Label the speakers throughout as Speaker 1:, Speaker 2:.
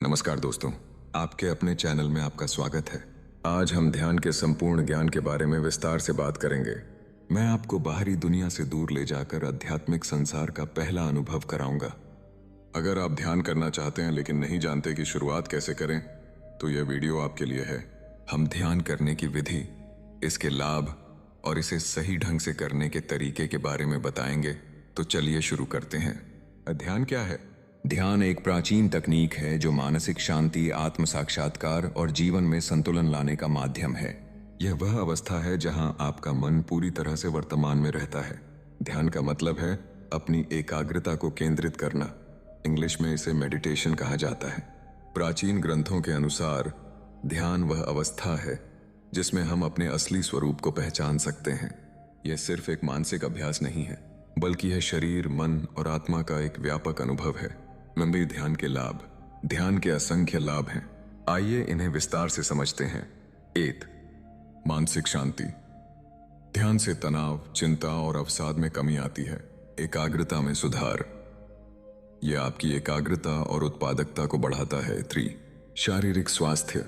Speaker 1: नमस्कार दोस्तों, आपके अपने चैनल में आपका स्वागत है। आज हम ध्यान के संपूर्ण ज्ञान के बारे में विस्तार से बात करेंगे। मैं आपको बाहरी दुनिया से दूर ले जाकर आध्यात्मिक संसार का पहला अनुभव कराऊंगा। अगर आप ध्यान करना चाहते हैं लेकिन नहीं जानते कि शुरुआत कैसे करें, तो यह वीडियो आपके लिए है। हम ध्यान करने की विधि, इसके लाभ और इसे सही ढंग से करने के तरीके के बारे में बताएंगे। तो चलिए शुरू करते हैं। ध्यान क्या है? ध्यान एक प्राचीन तकनीक है जो मानसिक शांति, आत्म साक्षात्कार और जीवन में संतुलन लाने का माध्यम है। यह वह अवस्था है जहां आपका मन पूरी तरह से वर्तमान में रहता है। ध्यान का मतलब है अपनी एकाग्रता को केंद्रित करना। इंग्लिश में इसे मेडिटेशन कहा जाता है। प्राचीन ग्रंथों के अनुसार ध्यान वह अवस्था है जिसमें हम अपने असली स्वरूप को पहचान सकते हैं। यह सिर्फ एक मानसिक अभ्यास नहीं है, बल्कि यह शरीर, मन और आत्मा का एक व्यापक अनुभव है। लंबी ध्यान के लाभ। ध्यान के असंख्य लाभ हैं। आइए इन्हें विस्तार से समझते हैं। 1. मानसिक शांति। ध्यान से तनाव, चिंता और अवसाद में कमी आती है। एकाग्रता में सुधार। यह आपकी एकाग्रता और उत्पादकता को बढ़ाता है। 3. शारीरिक स्वास्थ्य।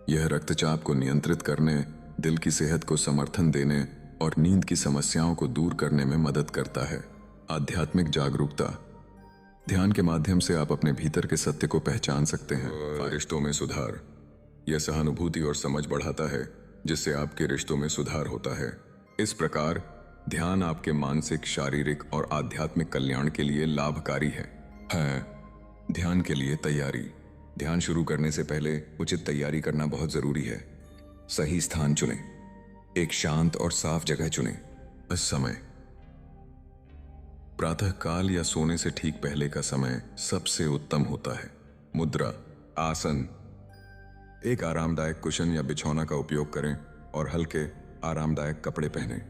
Speaker 1: यह रक्तचाप को नियंत्रित करने, दिल की सेहत को समर्थन देने और नींद की समस्याओं को दूर करने में मदद करता है। आध्यात्मिक जागरूकता। ध्यान के माध्यम से आप अपने भीतर के सत्य को पहचान सकते हैं। रिश्तों में सुधार। यह सहानुभूति और समझ बढ़ाता है, जिससे आपके रिश्तों में सुधार होता है। इस प्रकार ध्यान आपके मानसिक, शारीरिक और आध्यात्मिक कल्याण के लिए लाभकारी है। ध्यान के लिए तैयारी। ध्यान शुरू करने से पहले उचित तैयारी करना बहुत जरूरी है। सही स्थान चुनें। एक शांत और साफ जगह चुनें। इस समय प्रातः काल या सोने से ठीक पहले का समय सबसे उत्तम होता है। मुद्रा, आसन। एक आरामदायक कुशन या बिछौना का उपयोग करें और हल्के आरामदायक कपड़े पहनें।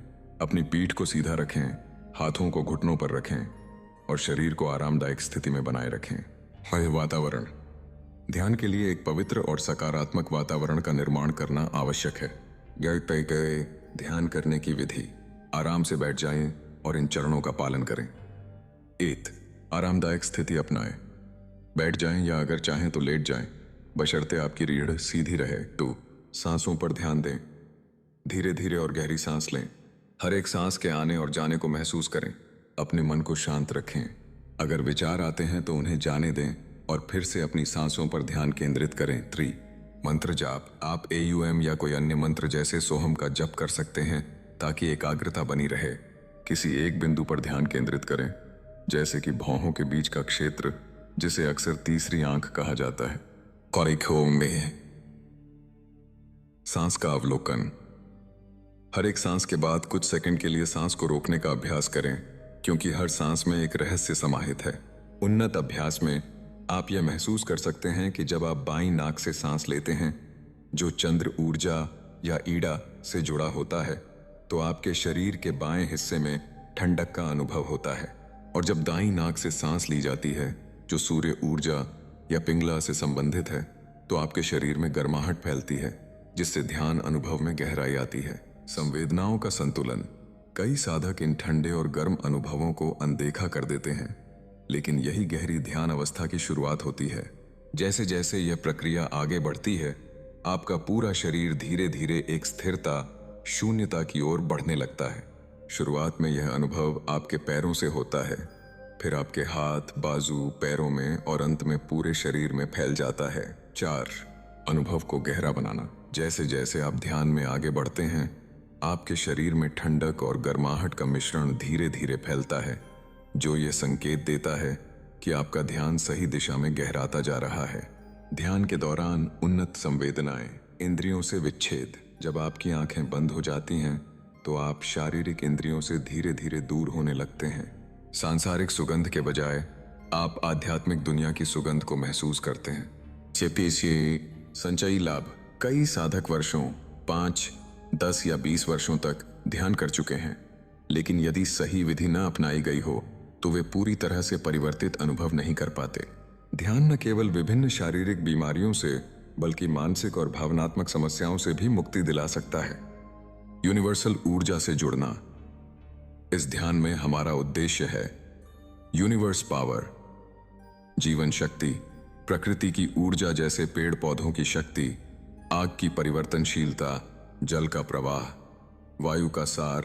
Speaker 1: अपनी पीठ को सीधा रखें, हाथों को घुटनों पर रखें और शरीर को आरामदायक स्थिति में बनाए रखें। वातावरण। ध्यान के लिए एक पवित्र और सकारात्मक वातावरण का निर्माण करना आवश्यक है। गए ध्यान करने की विधि। आराम से बैठ जाएं और इन चरणों का पालन करें। 1. आरामदायक स्थिति अपनाएं। बैठ जाएं या अगर चाहें तो लेट जाएं, बशर्ते आपकी रीढ़ सीधी रहे। 2. सांसों पर ध्यान दें। धीरे धीरे और गहरी सांस लें। हर एक सांस के आने और जाने को महसूस करें। अपने मन को शांत रखें। अगर विचार आते हैं तो उन्हें जाने दें और फिर से अपनी सांसों पर ध्यान केंद्रित करें। 3. मंत्र जाप। आप AUM या कोई अन्य मंत्र जैसे सोहम का जप कर सकते हैं ताकि एकाग्रता बनी रहे। किसी एक बिंदु पर ध्यान केंद्रित करें, जैसे कि भौहों के बीच का क्षेत्र, जिसे अक्सर तीसरी आंख कहा जाता है। में सांस का अवलोकन। हर एक सांस के बाद कुछ सेकंड के लिए सांस को रोकने का अभ्यास करें, क्योंकि हर सांस में एक रहस्य समाहित है। उन्नत अभ्यास में आप यह महसूस कर सकते हैं कि जब आप बाईं नाक से सांस लेते हैं, जो चंद्र ऊर्जा या ईड़ा से जुड़ा होता है, तो आपके शरीर के बाएं हिस्से में ठंडक का अनुभव होता है। और जब दाईं नाक से सांस ली जाती है, जो सूर्य ऊर्जा या पिंगला से संबंधित है, तो आपके शरीर में गर्माहट फैलती है, जिससे ध्यान अनुभव में गहराई आती है। संवेदनाओं का संतुलन। कई साधक इन ठंडे और गर्म अनुभवों को अनदेखा कर देते हैं, लेकिन यही गहरी ध्यान अवस्था की शुरुआत होती है। जैसे जैसे यह प्रक्रिया आगे बढ़ती है, आपका पूरा शरीर धीरे धीरे एक स्थिरता, शून्यता की ओर बढ़ने लगता है। शुरुआत में यह अनुभव आपके पैरों से होता है, फिर आपके हाथ, बाजू, पैरों में और अंत में पूरे शरीर में फैल जाता है। 4. अनुभव को गहरा बनाना। जैसे जैसे आप ध्यान में आगे बढ़ते हैं, आपके शरीर में ठंडक और गर्माहट का मिश्रण धीरे धीरे फैलता है, जो यह संकेत देता है कि आपका ध्यान सही दिशा में गहराता जा रहा है। ध्यान के दौरान उन्नत संवेदनाएं। इंद्रियों से विच्छेद। जब आपकी आंखें बंद हो जाती हैं, तो आप शारीरिक इंद्रियों से धीरे धीरे दूर होने लगते हैं। सांसारिक सुगंध के बजाय आप आध्यात्मिक दुनिया की सुगंध को महसूस करते हैं। संचयी लाभ। कई साधक वर्षों, 5, 10 या 20 वर्षों तक ध्यान कर चुके हैं, लेकिन यदि सही विधि न अपनाई गई हो तो वे पूरी तरह से परिवर्तित अनुभव नहीं कर पाते। ध्यान न केवल विभिन्न शारीरिक बीमारियों से, बल्कि मानसिक और भावनात्मक समस्याओं से भी मुक्ति दिला सकता है। यूनिवर्सल ऊर्जा से जुड़ना। इस ध्यान में हमारा उद्देश्य है यूनिवर्स पावर, जीवन शक्ति प्रकृति की ऊर्जा जैसे पेड़ पौधों की शक्ति, आग की परिवर्तनशीलता, जल का प्रवाह, वायु का सार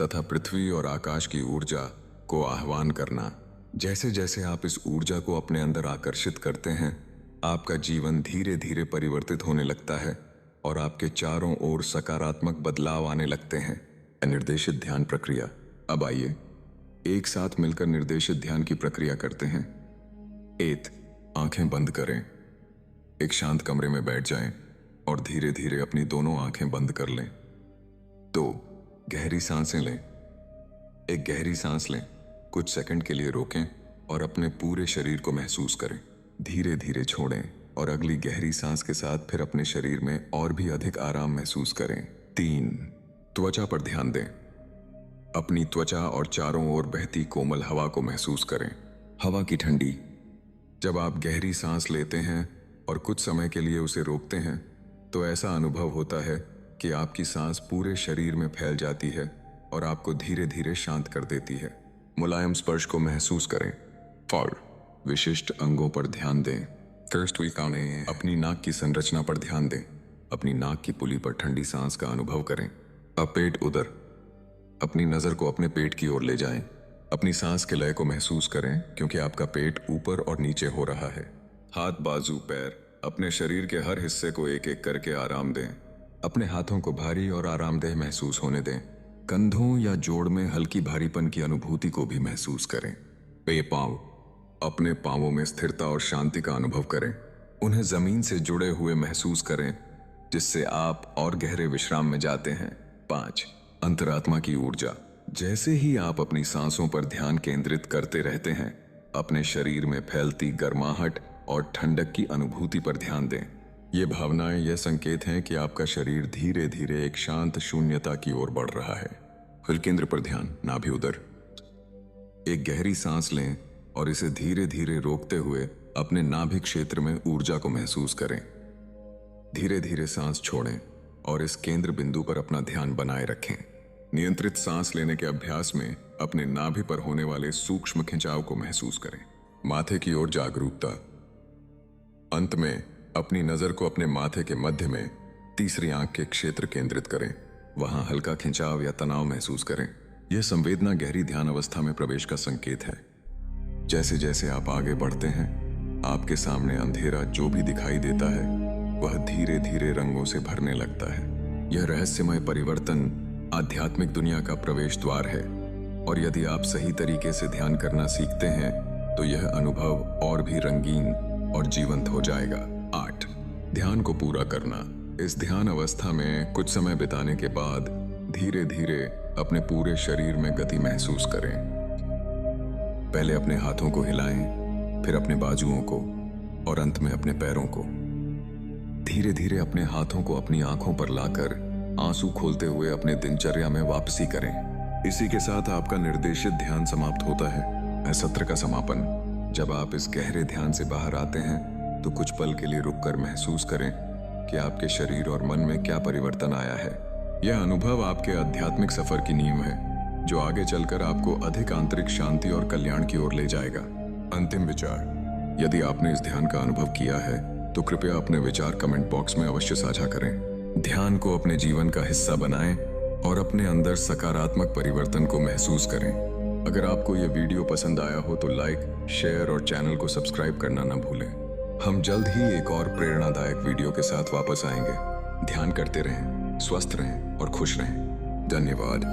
Speaker 1: तथा पृथ्वी और आकाश की ऊर्जा को आह्वान करना। जैसे जैसे आप इस ऊर्जा को अपने अंदर आकर्षित करते हैं, आपका जीवन धीरे धीरे परिवर्तित होने लगता है और आपके चारों ओर सकारात्मक बदलाव आने लगते हैं। निर्देशित ध्यान प्रक्रिया। अब आइए एक साथ मिलकर निर्देशित ध्यान की प्रक्रिया करते हैं। 1. आंखें बंद करें। एक शांत कमरे में बैठ जाएं और धीरे धीरे अपनी दोनों आंखें बंद कर लें। 2. गहरी सांसें लें। एक गहरी सांस लें, कुछ सेकंड के लिए रोकें और अपने पूरे शरीर को महसूस करें। धीरे धीरे छोड़ें और अगली गहरी सांस के साथ फिर अपने शरीर में और भी अधिक आराम महसूस करें। 3. त्वचा पर ध्यान दें। अपनी त्वचा और चारों ओर बहती कोमल हवा को महसूस करें। हवा की ठंडी। जब आप गहरी सांस लेते हैं और कुछ समय के लिए उसे रोकते हैं तो ऐसा अनुभव होता है कि आपकी सांस पूरे शरीर में फैल जाती है और आपको धीरे धीरे शांत कर देती है। मुलायम स्पर्श को महसूस करें। 4. विशिष्ट अंगों पर ध्यान दें। अपनी नाक की संरचना पर ध्यान दें। अपनी नाक की पुली पर ठंडी सांस का अनुभव करें। अब पेट उदर। अपनी नजर को अपने पेट की ओर ले जाएं। अपनी सांस के लय को महसूस करें क्योंकि आपका पेट ऊपर और नीचे हो रहा है। हाथ, बाजू, पैर, अपने शरीर के हर हिस्से को एक एक करके आराम दें। अपने हाथों को भारी और आरामदेह महसूस होने दें। कंधों या जोड़ में हल्की भारीपन की अनुभूति को भी महसूस करें। पांव। अपने पांवों में स्थिरता और शांति का अनुभव करें। उन्हें जमीन से जुड़े हुए महसूस करें जिससे आप और गहरे विश्राम में जाते हैं। 5. अंतरात्मा की ऊर्जा। जैसे ही आप अपनी सांसों पर ध्यान केंद्रित करते रहते हैं, अपने शरीर में फैलती गर्माहट और ठंडक की अनुभूति पर ध्यान दें। ये भावनाएं यह संकेत हैं कि आपका शरीर धीरे धीरे एक शांत शून्यता की ओर बढ़ रहा है। हर केंद्र पर ध्यान, नाभि उदर। एक गहरी सांस लें और इसे धीरे धीरे रोकते हुए अपने नाभि क्षेत्र में ऊर्जा को महसूस करें। धीरे धीरे सांस छोड़ें और इस केंद्र बिंदु पर अपना ध्यान बनाए रखें। नियंत्रित सांस लेने के अभ्यास में अपने नाभि पर होने वाले सूक्ष्म खिंचाव को महसूस करें। माथे की ओर जागरूकता। अंत में अपनी नजर को अपने माथे के मध्य में तीसरी आंख के क्षेत्र केंद्रित करें। वहां हल्का खिंचाव या तनाव महसूस करें। यह संवेदना गहरी ध्यान अवस्था में प्रवेश का संकेत है। जैसे जैसे आप आगे बढ़ते हैं, आपके सामने अंधेरा जो भी दिखाई देता है वह धीरे धीरे रंगों से भरने लगता है। यह रहस्यमय परिवर्तन आध्यात्मिक दुनिया का प्रवेश द्वार है और यदि आप सही तरीके से ध्यान करना सीखते हैं तो यह अनुभव और भी रंगीन और जीवंत हो जाएगा। 8. ध्यान को पूरा करना। इस ध्यान अवस्था में कुछ समय बिताने के बाद धीरे धीरे अपने पूरे शरीर में गति महसूस करें। पहले अपने हाथों को हिलाएं, फिर अपने बाजुओं को और अंत में अपने पैरों को। धीरे धीरे अपने हाथों को अपनी आंखों पर लाकर आंसू खोलते हुए अपने दिनचर्या में वापसी करें। इसी के साथ आपका निर्देशित ध्यान समाप्त होता है। सत्र का समापन। जब आप इस गहरे ध्यान से बाहर आते हैं तो कुछ पल के लिए रुककर महसूस करें कि आपके शरीर और मन में क्या परिवर्तन आया है। यह अनुभव आपके आध्यात्मिक सफर की नींव है जो आगे चलकर आपको अधिक आंतरिक शांति और कल्याण की ओर ले जाएगा। अंतिम विचार। यदि आपने इस ध्यान का अनुभव किया है तो कृपया अपने विचार कमेंट बॉक्स में अवश्य साझा करें। ध्यान को अपने जीवन का हिस्सा बनाएं और अपने अंदर सकारात्मक परिवर्तन को महसूस करें। अगर आपको यह वीडियो पसंद आया हो तो लाइक, शेयर और चैनल को सब्सक्राइब करना न भूलें। हम जल्द ही एक और प्रेरणादायक वीडियो के साथ वापस आएंगे। ध्यान करते रहें, स्वस्थ रहें और खुश रहें। धन्यवाद।